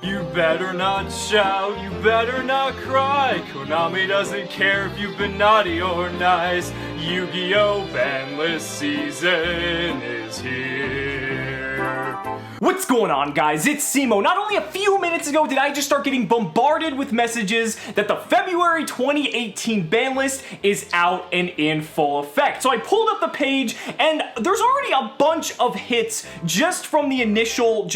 You better not shout, you better not cry. Konami doesn't care if you've been naughty or nice. Yu-Gi-Oh! Banlist season is here. What's going on, guys? It's Cimo. Not only a few minutes ago did I just start getting bombarded with messages that the February 2018 ban list is out and in full effect. So I pulled up the page and there's already a bunch of hits just from the initial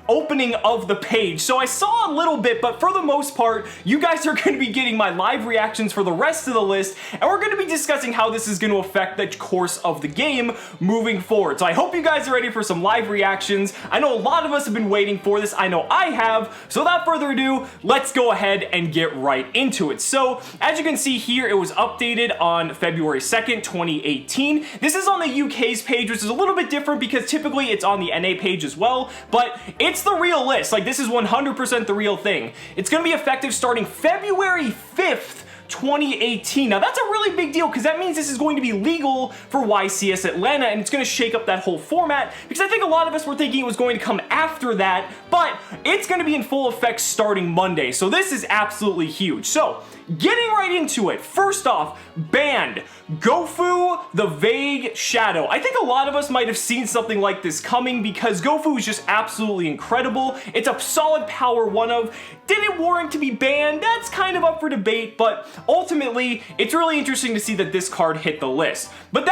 opening of the page. So I saw a little bit, but for the most part, you guys are going to be getting my live reactions for the rest of the list, and we're going to be discussing how this is going to affect the course of the game moving forward. So I hope you guys are ready for some live reactions. I know a lot of us have been waiting for this. I know I have. So without further ado, let's go ahead and get right into it. So as you can see here, it was updated on February 2nd, 2018. This is on the UK's page, which is a little bit different because typically it's on the NA page as well, but it's the real list. Like, this is 100% the real thing. It's going to be effective starting February 5th, 2018. Now that's a really big deal because that means this is going to be legal for YCS Atlanta, and it's going to shake up that whole format because I think a lot of us were thinking it was going to come after that, but it's going to be in full effect starting Monday. So this is absolutely huge. So getting right into it, first off, banned Gofu the Vague Shadow. I think a lot of us might have seen something like this coming because Gofu is just absolutely incredible. It's a solid power one of. Did it warrant to be banned? That's kind of up for debate, but ultimately, it's really interesting to see that this card hit the list. But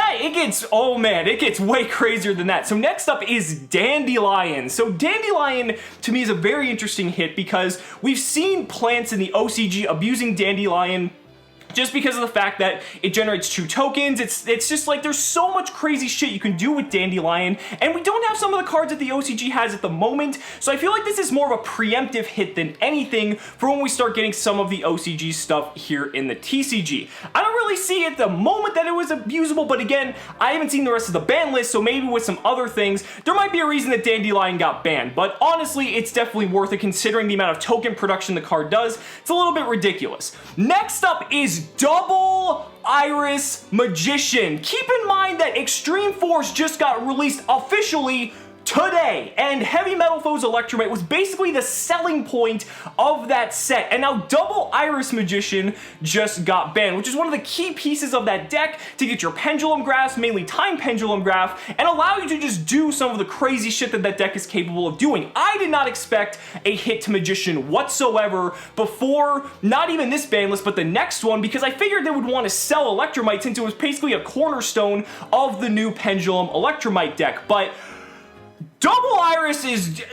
oh man, it gets way crazier than that. So next up is Dandelions. So Dandelion, to me, is a very interesting hit because we've seen plants in the OCG abusing Dandelion just because of the fact that it generates 2 tokens. It's just like there's so much crazy shit you can do with Dandelion, and we don't have some of the cards that the OCG has at the moment, so I feel like this is more of a preemptive hit than anything for when we start getting some of the OCG stuff here in the TCG. I don't really see at the moment that it was abusable, but again, I haven't seen the rest of the ban list, so maybe with some other things, there might be a reason that Dandelion got banned, but honestly, it's definitely worth it considering the amount of token production the card does. It's a little bit ridiculous. Next up is Double Iris Magician. Keep in mind that Extreme Force just got released officially today, and Heavy Metal Foes Electromite was basically the selling point of that set, and now Double Iris Magician just got banned, which is one of the key pieces of that deck to get your Pendulum Graphs, mainly Time Pendulum Graph, and allow you to just do some of the crazy shit that that deck is capable of doing. I did not expect a hit to Magician whatsoever before, not even this ban list, but the next one, because I figured they would want to sell Electromite since it was basically a cornerstone of the new Pendulum Electromite deck, but Double Iris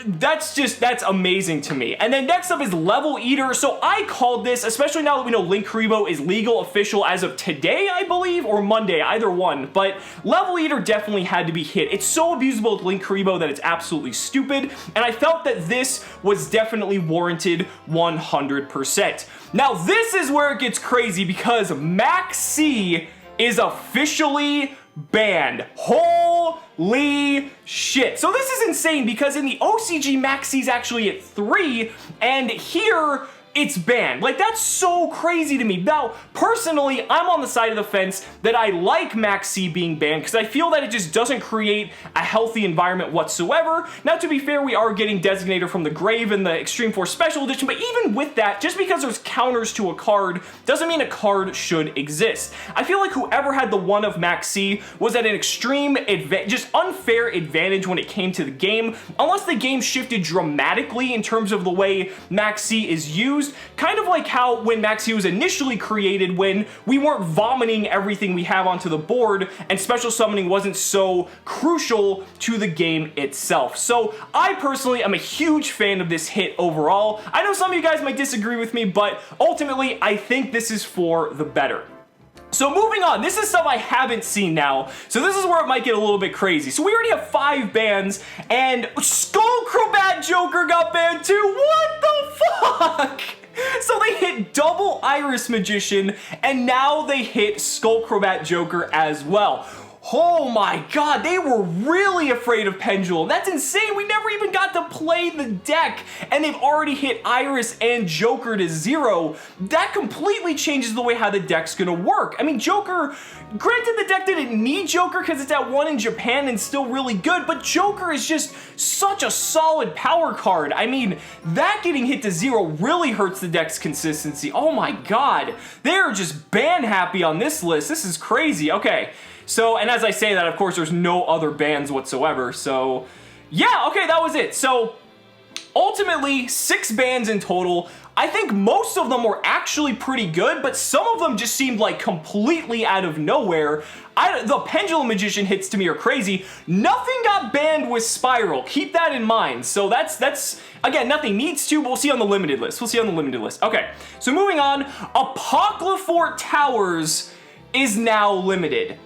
that's amazing to me. And then next up is Level Eater. So I called this, especially now that we know Link Kuriboh is legal official as of today, I believe, or Monday, either one. But Level Eater definitely had to be hit. It's so abusable with Link Kuriboh that it's absolutely stupid. And I felt that this was definitely warranted 100%. Now this is where it gets crazy because Max C is officially banned. Holy shit. So this is insane because in the OCG, Max C is actually at 3, and here it's banned. Like, that's so crazy to me. Now, personally, I'm on the side of the fence that I like Max C being banned because I feel that it just doesn't create a healthy environment whatsoever. Now, to be fair, we are getting Designator from the Grave in the Extreme Force Special Edition, but even with that, just because there's counters to a card doesn't mean a card should exist. I feel like whoever had the one of Max C was at an extreme, just unfair advantage when it came to the game, unless the game shifted dramatically in terms of the way Max C is used. Kind of like how when Max C was initially created, when we weren't vomiting everything we have onto the board and special summoning wasn't so crucial to the game itself. So I personally am a huge fan of this hit overall. I know some of you guys might disagree with me, but ultimately I think this is for the better. So moving on, this is stuff I haven't seen now, so this is where it might get a little bit crazy. So we already have 5 bans, and Skullcrobat Joker got banned too. What the fuck? So they hit Double Iris Magician, and now they hit Skullcrobat Joker as well. Oh my god, they were really afraid of Pendulum. That's insane. We never even got to play the deck, and they've already hit Iris and Joker to 0. That completely changes the way how the deck's gonna work. I mean, Joker, granted the deck didn't need Joker because it's at 1 in Japan and still really good, but Joker is just such a solid power card. I mean, that getting hit to 0 really hurts the deck's consistency. Oh my god, they're just ban happy on this list. This is crazy. Okay. So, and as I say that, of course, there's no other bans whatsoever. So, yeah, okay, that was it. So, ultimately, 6 bans in total. I think most of them were actually pretty good, but some of them just seemed like completely out of nowhere. The Pendulum Magician hits to me are crazy. Nothing got banned with Spiral. Keep that in mind. So that's again, nothing needs to, but we'll see on the limited list. We'll see on the limited list. Okay, so moving on. Apocryphal Towers is now limited.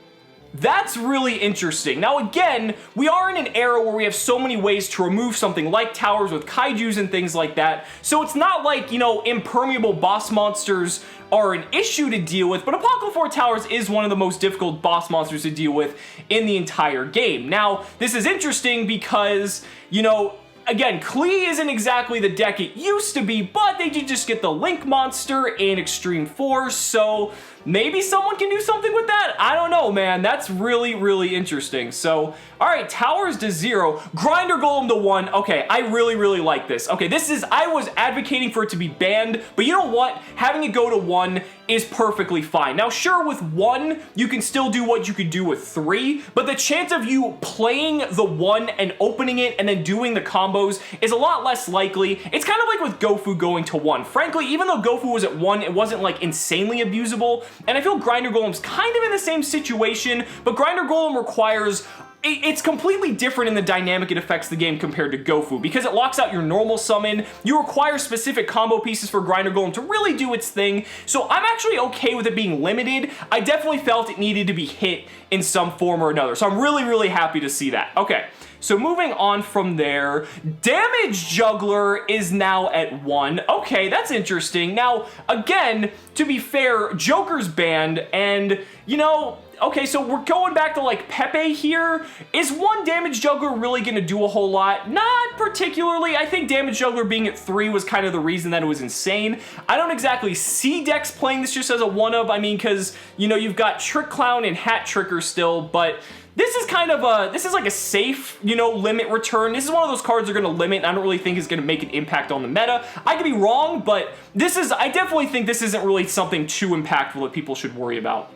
That's really interesting. Now again, we are in an era where we have so many ways to remove something like towers with kaijus and things like that, so it's not like, you know, impermeable boss monsters are an issue to deal with, but Apocryphal Towers is one of the most difficult boss monsters to deal with in the entire game. Now, this is interesting because, you know, again, Klee isn't exactly the deck it used to be, but they did just get the Link monster in Extreme Force, so maybe someone can do something with that? I don't know, man. That's really, really interesting. So, alright, Towers to 0, Grinder Golem to 1. Okay, I really, really like this. Okay, I was advocating for it to be banned, but you know what? Having it go to 1 is perfectly fine. Now, sure, with 1, you can still do what you could do with 3, but the chance of you playing the 1 and opening it and then doing the combos is a lot less likely. It's kind of like with Gofu going to 1. Frankly, even though Gofu was at 1, it wasn't like insanely abusable, and I feel Grinder Golem's kind of in the same situation, but Grinder Golem requires... It's completely different in the dynamic it affects the game compared to Gofu. Because it locks out your normal summon, you require specific combo pieces for Grinder Golem to really do its thing, so I'm actually okay with it being limited. I definitely felt it needed to be hit in some form or another, so I'm really, really happy to see that. Okay. So moving on from there, Damage Juggler is now at 1. Okay, that's interesting. Now, again, to be fair, Joker's banned, and, you know, okay, so we're going back to, like, Pepe here. Is 1 Damage Juggler really going to do a whole lot? Not particularly. I think Damage Juggler being at 3 was kind of the reason that it was insane. I don't exactly see decks playing this just as a 1-of. I mean, because, you know, you've got Trick Clown and Hat Tricker still, but... This is kind of this is like a safe, you know, limit return. This is one of those cards they're going to limit, and I don't really think is going to make an impact on the meta. I could be wrong, but I definitely think this isn't really something too impactful that people should worry about.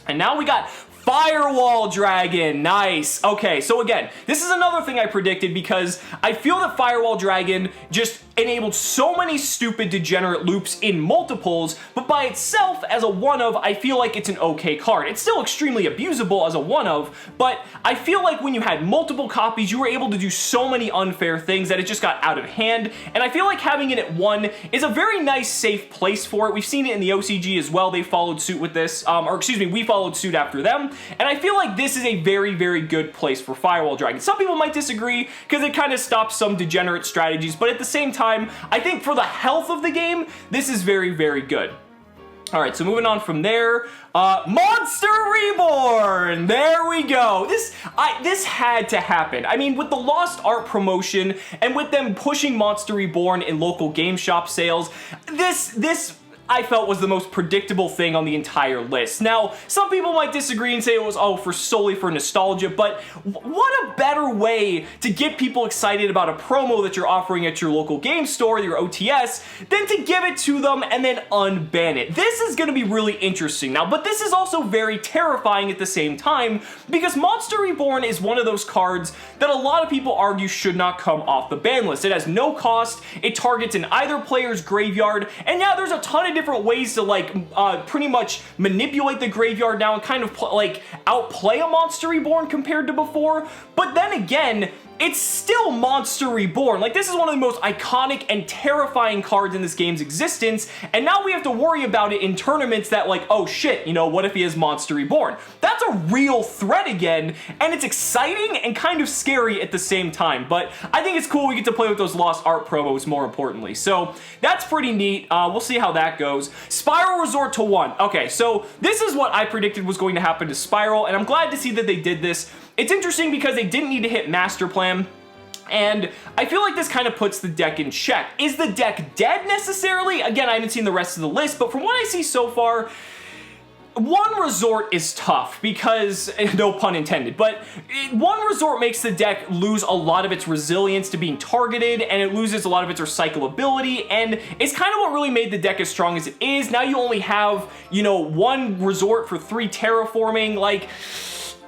And now we got Firewall Dragon. Nice. Okay, so again, this is another thing I predicted because I feel that Firewall Dragon just enabled so many stupid degenerate loops in multiples, but by itself, as a 1-of, I feel like it's an okay card. It's still extremely abusable as a 1-of, but I feel like when you had multiple copies, you were able to do so many unfair things that it just got out of hand, and I feel like having it at 1 is a very nice, safe place for it. We've seen it in the OCG as well. They followed suit with this, or excuse me, we followed suit after them, and I feel like this is a very, very good place for Firewall Dragon. Some people might disagree because it kind of stops some degenerate strategies, but at the same time, I think for the health of the game, this is very, very good. Alright, so moving on from there, Monster Reborn! There we go! This had to happen. I mean, with the Lost Art promotion, and with them pushing Monster Reborn in local game shop sales, this I felt was the most predictable thing on the entire list. Now, some people might disagree and say it was, solely for nostalgia, but what a better way to get people excited about a promo that you're offering at your local game store, your OTS, than to give it to them and then unban it. This is going to be really interesting now, but this is also very terrifying at the same time, because Monster Reborn is one of those cards that a lot of people argue should not come off the ban list. It has no cost, it targets in either player's graveyard, and yeah, there's a ton of different ways to pretty much manipulate the graveyard now and kind of outplay a Monster Reborn compared to before, but then again, it's still Monster Reborn. Like, this is one of the most iconic and terrifying cards in this game's existence, and now we have to worry about it in tournaments that, like, oh shit, you know, what if he has Monster Reborn? That's a real threat again, and it's exciting and kind of scary at the same time, but I think it's cool we get to play with those Lost Art promos more importantly. So, that's pretty neat. We'll see how that goes. Spiral Resort to 1. Okay, so this is what I predicted was going to happen to Spiral, and I'm glad to see that they did this. It's interesting because they didn't need to hit Master Plan, and I feel like this kind of puts the deck in check. Is the deck dead necessarily? Again, I haven't seen the rest of the list, but from what I see so far, 1 Resort is tough because, no pun intended, but 1 Resort makes the deck lose a lot of its resilience to being targeted, and it loses a lot of its recyclability, and it's kind of what really made the deck as strong as it is. Now you only have, you know, 1 Resort for 3 terraforming, like...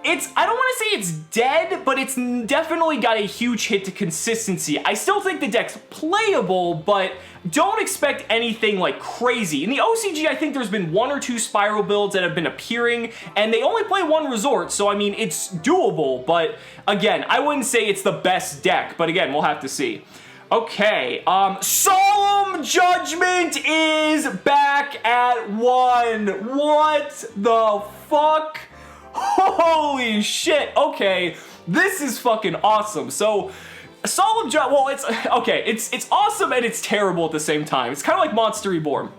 I don't want to say it's dead, but it's definitely got a huge hit to consistency. I still think the deck's playable, but don't expect anything like crazy. In the OCG, I think there's been 1 or 2 Spiral builds that have been appearing, and they only play 1 Resort, so I mean, it's doable, but again, I wouldn't say it's the best deck, but again, we'll have to see. Okay, Solemn Judgment is back at 1. What the fuck? Holy shit, okay, this is fucking awesome. So, Solemn Judgment, well, it's awesome and it's terrible at the same time. It's kind of like Monster Reborn.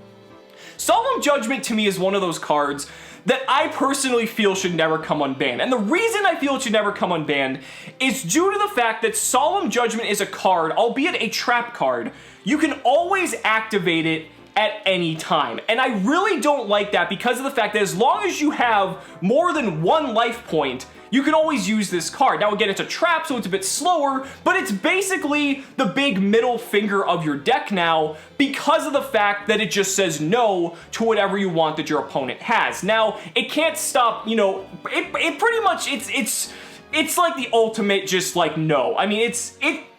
Solemn Judgment to me is one of those cards that I personally feel should never come unbanned. And the reason I feel it should never come unbanned is due to the fact that Solemn Judgment is a card, albeit a trap card, you can always activate it at any time. And I really don't like that because of the fact that as long as you have more than 1 life point, you can always use this card. Now again, it's a trap, so it's a bit slower, but it's basically the big middle finger of your deck now because of the fact that it just says no to whatever you want that your opponent has. Now, it can't stop, you know, it pretty much, it's like the ultimate just like no. I mean,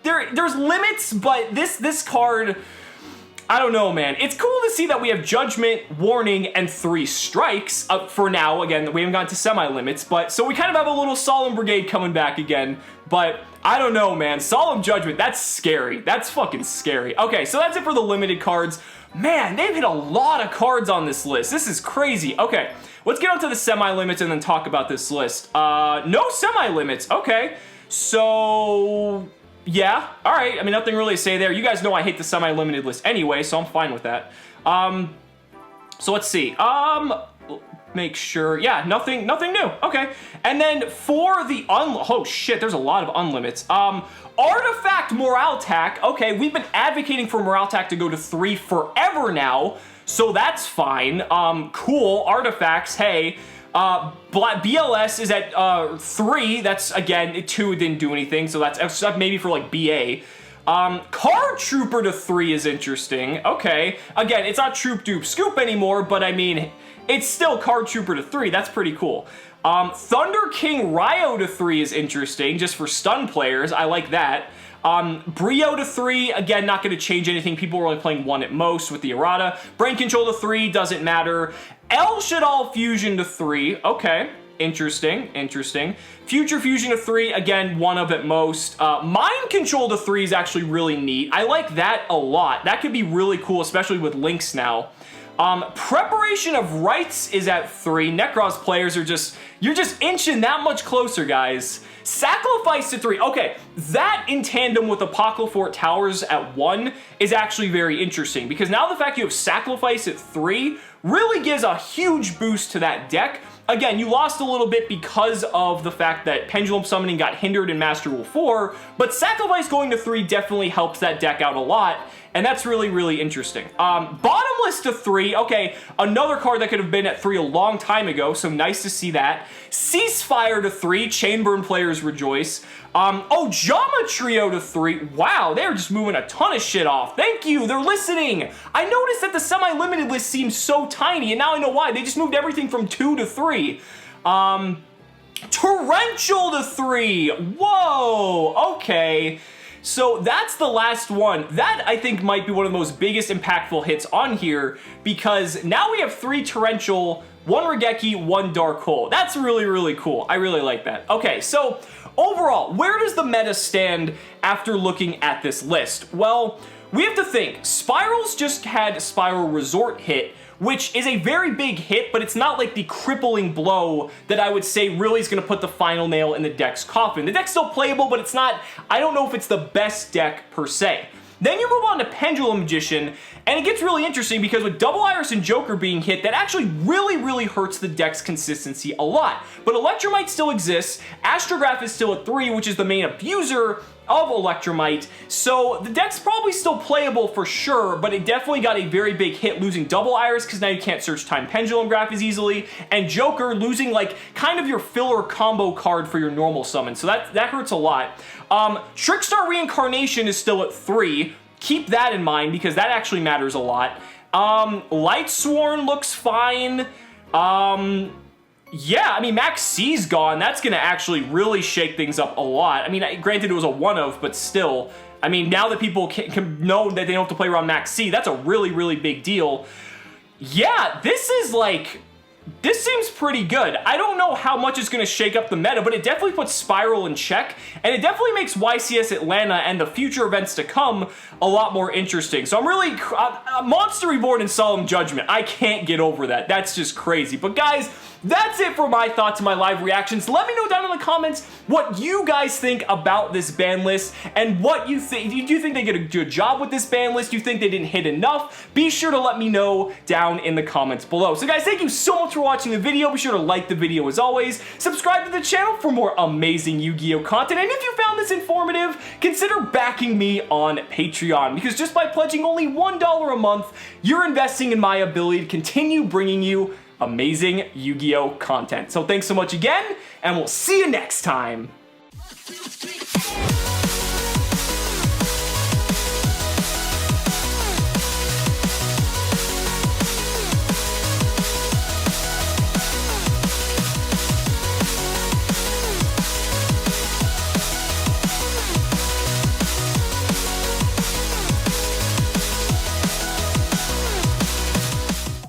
there's limits, but this card, I don't know, man. It's cool to see that we have Judgment, Warning, and 3 Strikes for now. Again, we haven't gotten to semi-limits, but so we kind of have a little Solemn Brigade coming back again, but I don't know, man. Solemn Judgment, that's scary. That's fucking scary. Okay, so that's it for the limited cards. Man, they've hit a lot of cards on this list. This is crazy. Okay, let's get on to the semi-limits and then talk about this list. No semi-limits. Okay, so... yeah, alright, I mean, nothing really to say there. You guys know I hate the semi-limited list anyway, so I'm fine with that. So let's see. Make sure, yeah, nothing new. Okay, and then for the oh shit, there's a lot of unlimits. Artifact Morale Tack. Okay, we've been advocating for Morale Tack to go to 3 forever now, so that's fine. Cool, artifacts, hey. BLS is at 3. That's, again, 2 didn't do anything, so that's maybe for, like, BA. Card Trooper to 3 is interesting. Okay. Again, it's not Troop Dupe Scoop anymore, but, I mean, it's still Card Trooper to 3. That's pretty cool. Thunder King Ryo to 3 is interesting, just for stun players. I like that. Brio to 3, again, not going to change anything. People are only playing 1 at most with the errata. Brain Control to 3, doesn't matter. El Shadal Fusion to 3, okay, interesting. Future Fusion to 3, again, 1 of at most. Mind Control to 3 is actually really neat. I like that a lot. That could be really cool, especially with Lynx now. Preparation of Rites is at 3. Necros players are you're just inching that much closer, guys. Sacrifice to 3. Okay, that in tandem with Apocalyphort Towers at 1 is actually very interesting because now the fact you have Sacrifice at 3 really gives a huge boost to that deck. Again, you lost a little bit because of the fact that Pendulum Summoning got hindered in Master Rule 4, but Sacrifice going to 3 definitely helps that deck out a lot, and that's really, really interesting. Bottomless to 3, okay, another card that could have been at 3 a long time ago, so nice to see that. Ceasefire to 3, Chainburn players rejoice. Oh, Jama Trio to 3, wow, they're just moving a ton of shit off. Thank you, they're listening. I noticed that the semi-limited list seems so tiny, and now I know why. They just moved everything from 2 to 3. Torrential to 3, whoa, okay. So that's the last one. That, I think, might be one of the most biggest impactful hits on here because now we have 3 Torrential, 1 Regeki, 1 Dark Hole. That's really, really cool. I really like that. Okay, so overall, where does the meta stand after looking at this list? Well, we have to think. Spirals just had Spiral Resort hit, which is a very big hit, but it's not like the crippling blow that I would say really is going to put the final nail in the deck's coffin. The deck's still playable, but it's not, I don't know if it's the best deck per se. Then you move on to Pendulum Magician, and it gets really interesting because with Double Iris and Joker being hit, that actually really hurts the deck's consistency a lot. But Electromite still exists, Astrograph is still at 3, which is the main abuser of Electromite, so the deck's probably still playable for sure, but it definitely got a very big hit losing Double Iris because now you can't search Time Pendulum Graph as easily, and Joker losing like kind of your filler combo card for your normal summon, so that hurts a lot. Trickstar Reincarnation is still at 3. Keep that in mind because that actually matters a lot. Lightsworn looks fine. Yeah, I mean, Max C's gone. That's going to actually really shake things up a lot. I mean, granted it was a one-of, but still. I mean, now that people can know that they don't have to play around Max C, that's a really big deal. Yeah, this seems pretty good. I don't know how much it's going to shake up the meta, but it definitely puts Spiral in check, and it definitely makes YCS Atlanta and the future events to come a lot more interesting. So I'm really... Monster Reborn and Solemn Judgment, I can't get over that. That's just crazy. But guys, that's it for my thoughts and my live reactions. Let me know down in the comments what you guys think about this ban list and what you think. Do you think they did a good job with this ban list? Do you think they didn't hit enough? Be sure to let me know down in the comments below. So guys, thank you so much for watching the video. Be sure to like the video as always. Subscribe to the channel for more amazing Yu-Gi-Oh content. And if you found this informative, consider backing me on Patreon, because just by pledging only $1 a month, you're investing in my ability to continue bringing you amazing Yu-Gi-Oh content. So thanks so much again, and we'll see you next time.